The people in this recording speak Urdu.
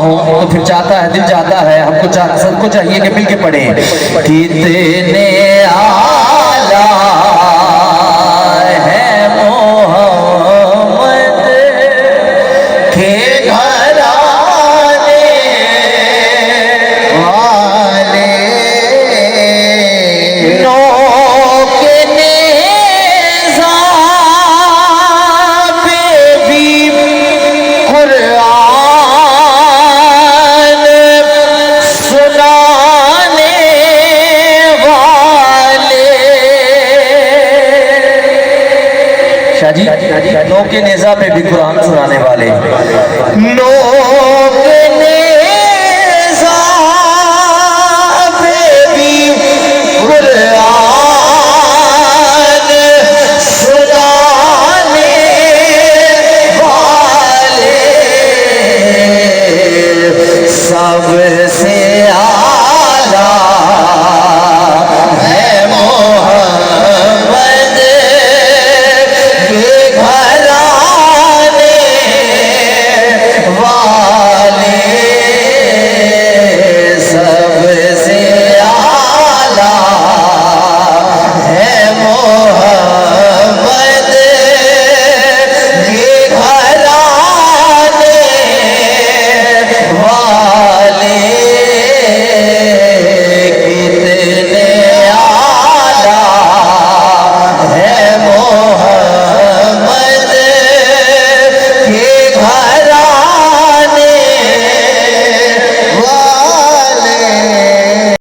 ہوں تو پھر چاہتا ہے دل چاہتا ہے ہم کو سب کو چاہیے کہ مل کے پڑھیں کتنے اعلیٰ ہے محمد کے گھرانے والے نو کے نیزہ پہ بھی قرآن سنانے والے شاہ جی نو کے نیزہ پہ بھی قرآن سنانے والے نو کے نیزہ پہ بھی قرآن سنانے والے سب سے